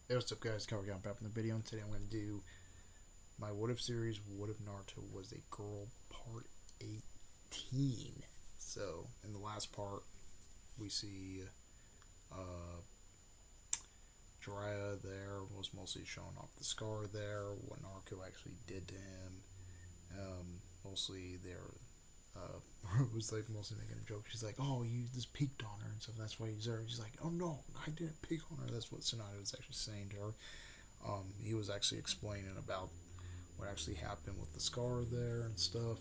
Hey, what's up, guys? Cover back in the video, and today I'm going to do my What If series. What if Naruto was a girl, part 18? So, in the last part, we see uh, Jiraiya there was mostly showing off the scar there, what Naruto actually did to him. Mostly there was like mostly making a joke. She's like, "Oh, you just peeked on her and stuff. That's why he's there." She's like, "Oh no, I didn't peek on her." That's what Tsunade was actually saying to her. He was actually explaining about what actually happened with the scar there and stuff.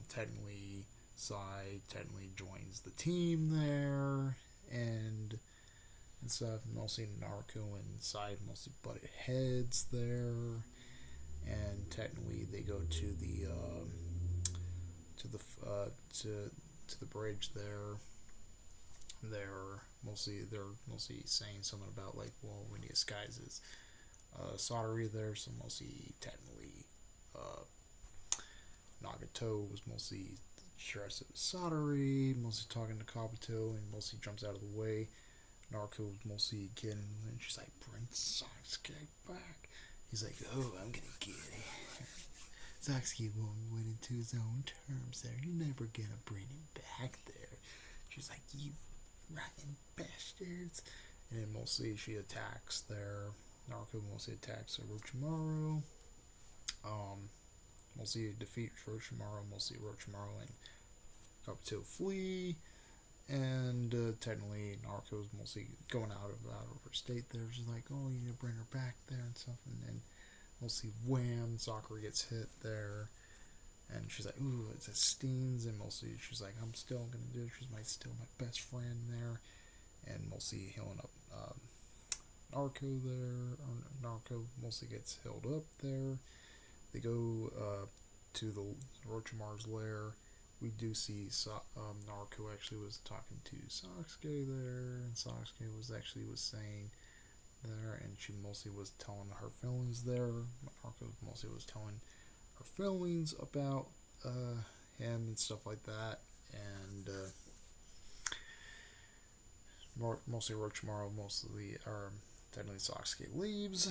Technically, Sai technically joins the team there and stuff. Mostly Naruto and Sai mostly butted heads there, and technically they go to the uh, to to the bridge there. They're mostly saying something about like, well, we need disguises Satori there, so mostly technically uh, Nagato was mostly stressed at Satori, mostly talking to Kabuto, and mostly jumps out of the way. Naruto was mostly getting, and she's like, "Bring Sasuke back." He's like, "Oh, I'm gonna get it." Sasuke went into his own terms there. You're never gonna bring him back there. She's like, "You rotten bastards." And then mostly she attacks there. Naruto mostly attacks Orochimaru. Um, Mostly defeats Orochimaru. Mostly Orochimaru and Kabuto flee. And technically, Naruto's mostly going out of her state there. She's like, "Oh, you need to bring her back there and stuff." And then mostly wham, Sakura gets hit there. And she's like, "Ooh, it stings." And mostly she's like, "I'm still gonna do it." She's still my best friend there. And mostly healing up Naruto there. Or Naruto mostly gets healed up there. They go to the Orochimaru's lair. We do see Naruto actually was talking to Sasuke there, and Sasuke was saying there, and she mostly was telling her feelings there. Naruto mostly was telling her feelings about him and stuff like that, and mostly Orochimaru, or technically Sasuke leaves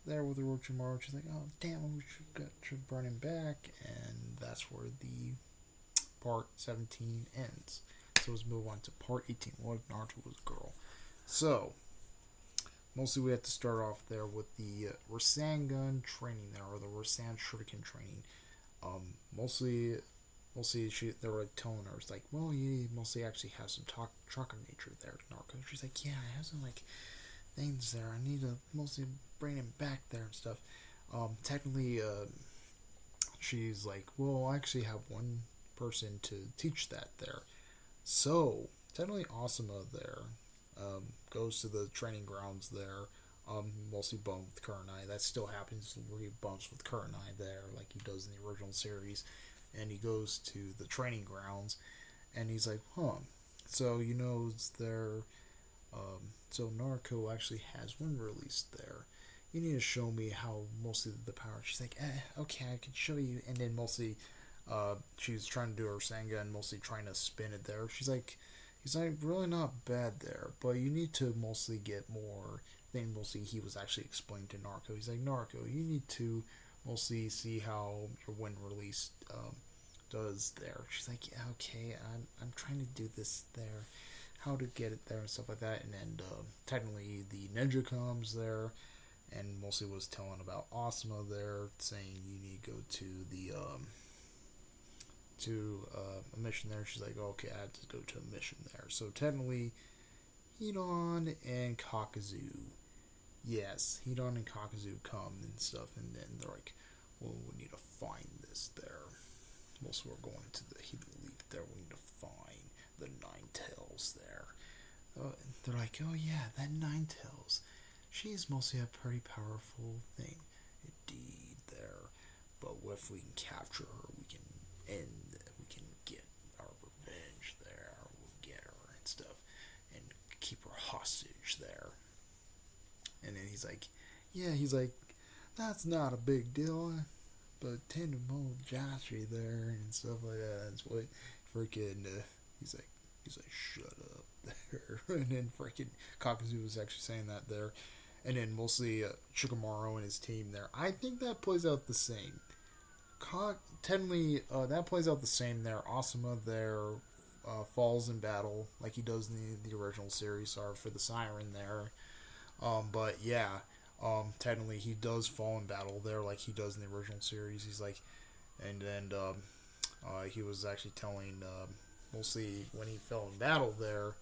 there with Orochimaru. She's like, "Oh damn, we should bring him back," and that's where the part 17 ends. So let's move on to part 18. What if Naruto was a girl? So mostly we have to start off there with the Rasengan training there, or the Rasen Shuriken training. Mostly they were telling her, it's like, well, you mostly actually have some chakra nature there, Naruto. She's like, yeah, I have some like things there. I need to mostly bring him back there and stuff. Technically, she's like, well, I actually have one person to teach that there. So technically, Asuma there goes to the training grounds there. Mostly bumped with Kurenai. That still happens where he bumps with Kurenai there, like he does in the original series. And he goes to the training grounds, and he's like, "Huh." So it's there. So Naruto actually has one release there. You need to show me how mostly the power. She's like, okay, I can show you. And then mostly, she's trying to do her Senga mostly trying to spin it there. He's like really not bad there, but you need to mostly get more. Then mostly he was actually explaining to Naruto. He's like, Naruto, you need to mostly see how your wind release does there. She's like, yeah, okay, I'm trying to do this there, how to get it there and stuff like that. And then technically the ninja comes there and mostly was telling about Asuma there, saying you need to go to the a mission there. She's like, okay, I have to go to a mission there. So technically, Hidan and Kakazu, yes, Hidan and Kakazu come and stuff, and then they're like, well, we need to find this there. Mostly we're going to the Hidden Leaf there. We need to find the Nine Tails there. They're like, oh yeah, that Nine Tails. She's mostly a pretty powerful thing. Indeed, there. But if we can capture her, we can we can get our revenge there. We'll get her and stuff, and keep her hostage there. And then he's like, that's not a big deal. But Tendamo Joshua there and stuff like that. That's what freaking he's like shut up there. And then freaking Kakazu was actually saying that there. and then mostly Shikamaru and his team there. I think that plays out the same. Technically, that plays out the same there. Asuma there falls in battle like he does in the original series. Sorry for the siren there. But yeah, technically he does fall in battle there like he does in the original series. He's like, and then he was actually telling mostly when he fell in battle there.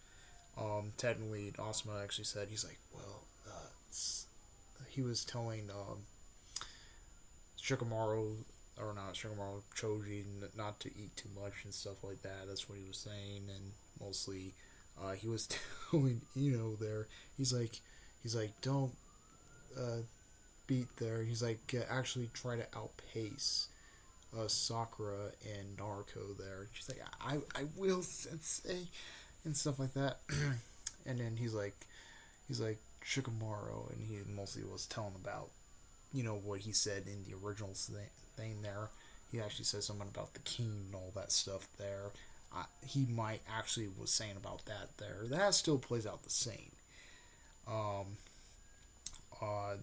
Technically, Asuma actually said he's like, well, he was telling Shikamaru or not Shikamaru Choji not to eat too much and stuff like that. That's what he was saying, and mostly he was telling there. He's like don't beat there. He's like actually try to outpace Sakura and Naruto there. She's like I will sensei and stuff like that. And then he's like Shikamaru, and he mostly was telling about what he said in the original thing there. He actually said something about the king and all that stuff there. He might actually was saying about that there. That still plays out the same. Um,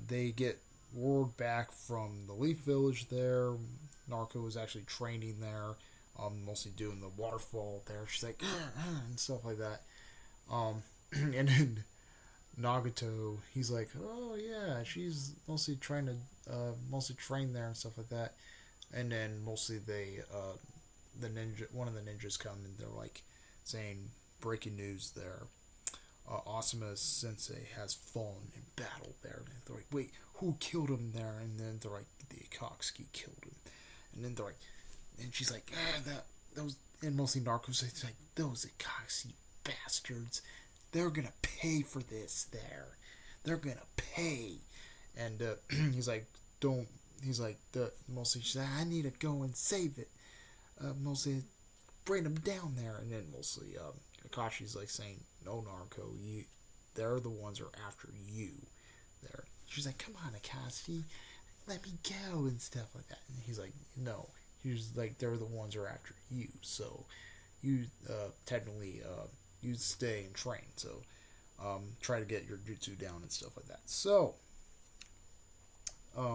they get word back from the Leaf Village there. Narco was actually training there, mostly doing the waterfall there. She's like, and stuff like that. And then Nagato, he's like, oh yeah, she's mostly trying to, mostly train there and stuff like that. And then mostly one of the ninjas come and they're like saying, breaking news there. Asuma Sensei has fallen in battle there. And they're like, wait, who killed him there? And then they're like, the Akatsuki killed him. And then they're like, and she's like, those, and mostly Narcos, it's like, those Akatsuki bastards, they're gonna pay for this there. They're gonna pay. And he's like, don't, he's like, mostly she's like, I need to go and save it. Mostly bring them down there. And then mostly Akashi's like saying, no, Narco, they're the ones who are after you there. She's like, come on, Akashi, let me go and stuff like that. And he's like, no. He's like, they're the ones who are after you. So you technically you stay and train. So try to get your jutsu down and stuff like that. So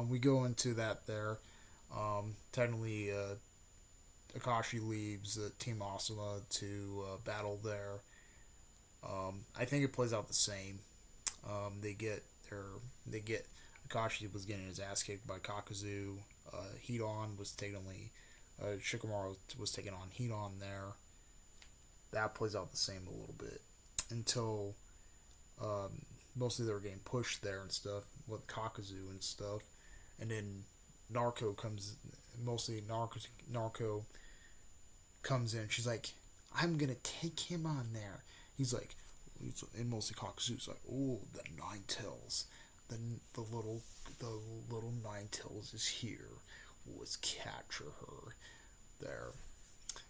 we go into that there. Technically, Akashi leaves Team Asuma to battle there. I think it plays out the same. They get Akashi was getting his ass kicked by Kakuzu. Hidan was Shikamaru was taking on Hidan there. That plays out the same a little bit until mostly they were getting pushed there and stuff with Kakuzu and stuff, and then Narco comes. Mostly Narco comes in. She's like, I'm gonna take him on there. And mostly Kakuzu's like, oh, the Nine Tails, the little Nine Tails is here. Let's capture her there.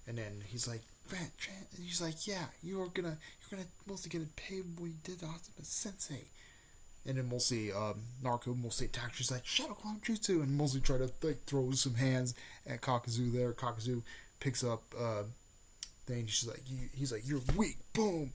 And then he's like, and he's like, yeah, you're gonna mostly get paid what you did to Asuma Sensei. And then mostly Narco mostly attacks. She's like, Shadow Clone Jutsu, and mostly try to like throw some hands at Kakuzu there. Kakuzu picks up thing. He's like, you're weak, boom.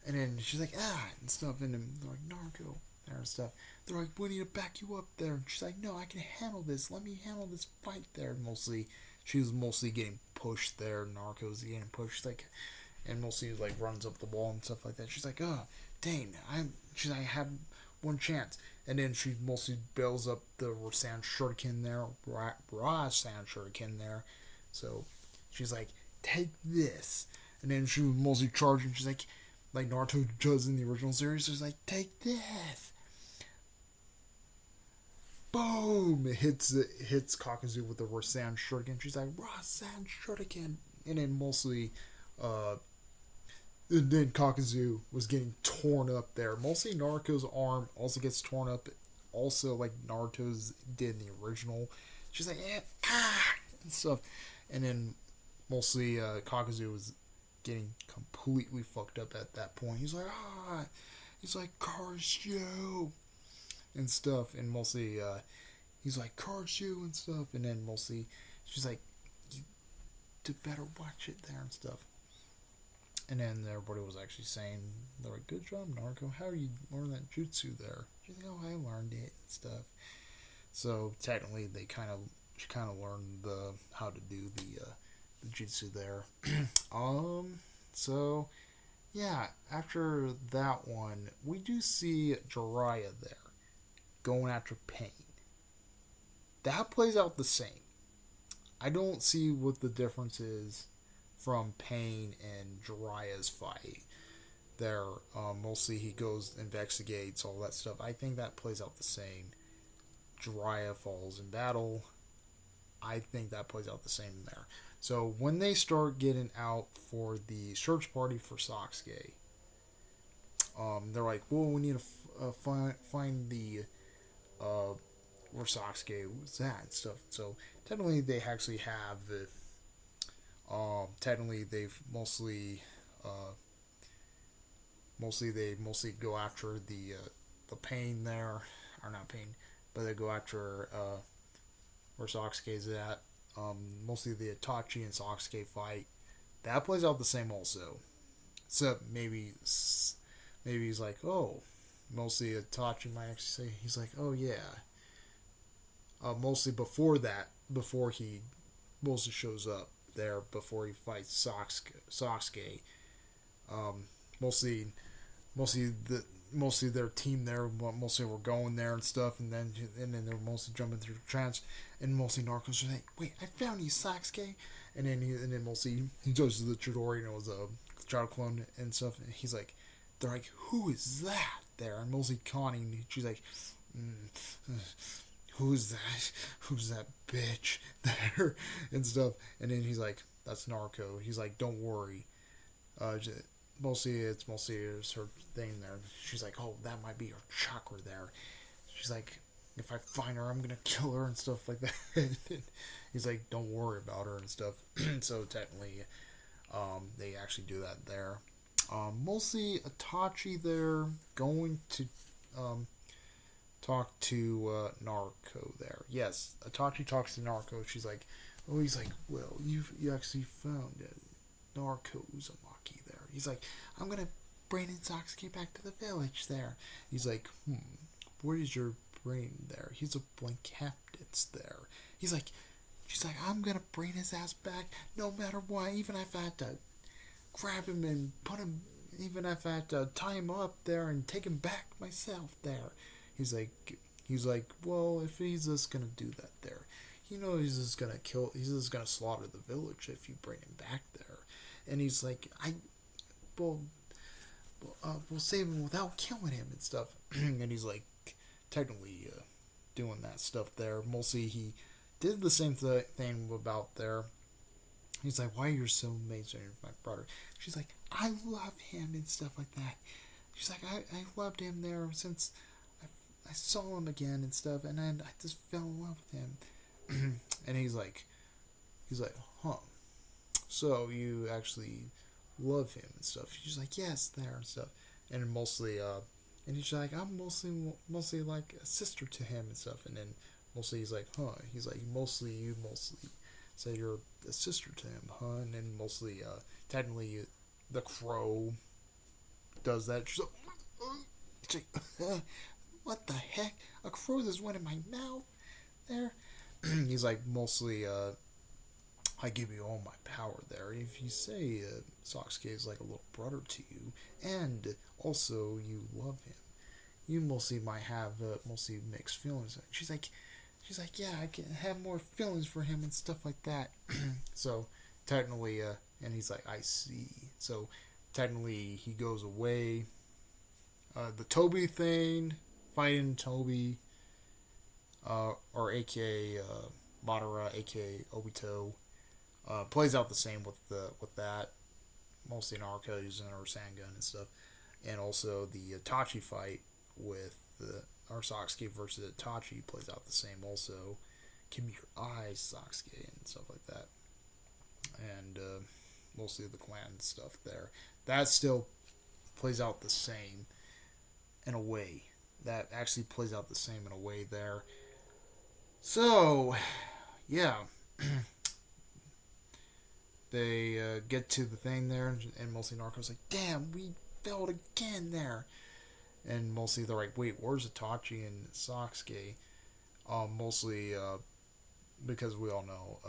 And then she's like, and stuff. And then they're like, Narco there and stuff. They're like, we need to back you up there. And she's like, no, I can handle this. Let me handle this fight there. Mostly, she was mostly getting pushed there. Narco's getting pushed. Like, and mostly like runs up the wall and stuff like that. She's like, oh, dang, I have one chance. And then she mostly bails up the Rasen Shuriken there. Rasen Shuriken there. So she's like, take this. And then she was mostly charging. She's like Naruto does in the original series. She's like, take this. Boom! It hits Kakuzu with the Rasen Shuriken. She's like, Rasen Shuriken. And then mostly, then Kakuzu was getting torn up there. Mostly Naruto's arm also gets torn up. Also, like Naruto's did in the original. She's like, and stuff. And then mostly Kakuzu was getting completely fucked up at that point. He's like, he's like, curse you and stuff. And mostly he's like, curse you and stuff. And then mostly she's like, you better watch it there and stuff. And then everybody was actually saying, they're like, good job, Naruto. How are you learning that jutsu there? She's like, oh, I learned it and stuff. So technically, they she kind of learned the how to do the jutsu there. um, so yeah, after that one, we do see Jiraiya there going after Pain. That plays out the same. I don't see what the difference is from Pain and Jiraiya's fight. There, mostly he goes investigates all that stuff. I think that plays out the same. Jiraiya falls in battle. I think that plays out the same there. So when they start getting out for the search party for Sasuke, they're like, "Well, we need to find the where Sasuke was at and stuff." So technically, they actually have the. Technically, they've mostly go after the Pain there, or not Pain, but they go after where Sasuke's at. Mostly the Itachi and Sasuke fight. That plays out the same also. Except maybe he's like, oh, mostly Itachi might actually say, he's like, oh yeah. Mostly before that, before he mostly shows up there, before he fights Sasuke. Um, mostly, mostly their team there. Mostly were going there and stuff, and then they're mostly jumping through the trench, and mostly Narcos are like, "Wait, I found you, Sasuke," and then mostly he goes the Chidori, and it was a child clone and stuff, and he's like, they're like, "Who is that?" There, and mostly Connie, and she's like, "Who's that? Who's that bitch there?" and stuff, and then he's like, "That's Narco." He's like, "Don't worry." Mostly it's her thing there. She's like, oh, that might be her chakra there. She's like, if I find her, I'm gonna kill her and stuff like that. He's like, don't worry about her and stuff. So technically, they actually do that there. Mostly Itachi there going to talk to Narco there. Yes, Itachi talks to Narco. She's like, oh, he's like, well, you actually found it. Narco Uzumaki there. He's like, I'm gonna bring in Sasuke back to the village there. He's like, where is your brain there? He's a blank captain's there. He's like, she's like, I'm gonna bring his ass back no matter what, even if I have to grab him and put him, even if I have to tie him up there and take him back myself there. He's like, well, if he's just gonna do that there, you know, he's just gonna slaughter the village if you bring him back there. And he's like, we'll save him without killing him and stuff. And he's like, technically doing that stuff there. Mostly he did the same thing about there. He's like, why are you so amazing with my brother? She's like, I love him and stuff like that. She's like, I loved him there since I saw him again and stuff, and then I just fell in love with him. And he's like, huh. So you actually love him and stuff. She's like, yes, there and stuff. And mostly, and he's like, I'm mostly like a sister to him and stuff. And then mostly he's like, huh. He's like, you mostly say you're a sister to him, huh? And then mostly, technically, the crow does that. She's like, what the heck? A crow just went in my mouth there. He's like, mostly, I give you all my power there. If you say Sasuke is like a little brother to you, and also you love him, you mostly might have mostly mixed feelings. She's like, yeah, I can have more feelings for him and stuff like that. So technically, and he's like, I see. So technically, he goes away. The Toby thing, fighting Toby, or AKA Madara, AKA Obito. Plays out the same with that. Mostly Naruto using her Sangun and stuff, and also the Itachi fight with the Sasuke versus Itachi plays out the same. Also, give me your eyes, Sasuke, and stuff like that. And mostly the clan stuff there. That still plays out the same in a way. That actually plays out the same in a way there. So, yeah. They get to the thing there, and mostly Narco's like, damn, we failed again there. And mostly they're like, wait, where's Itachi and Sasuke? Mostly because we all know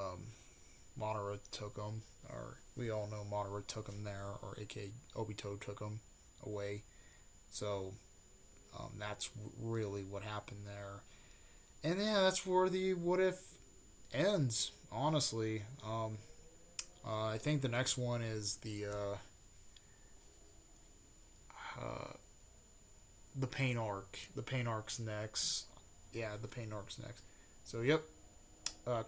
Madara took them, or we all know Madara took them there, or aka Obito took them away. So that's really what happened there. And yeah, that's where the what if ends. Honestly, I think the next one is the pain arc. The pain arc's next. Yeah, the pain arc's next. So yep.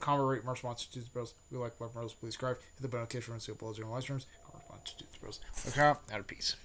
Comment, rate, mark, sponsor, to the bros. We like, love, bros. Please subscribe. Hit the bell notification so you'll upload your live streams. Comment, sponsor, to the bros. Okay, out of peace.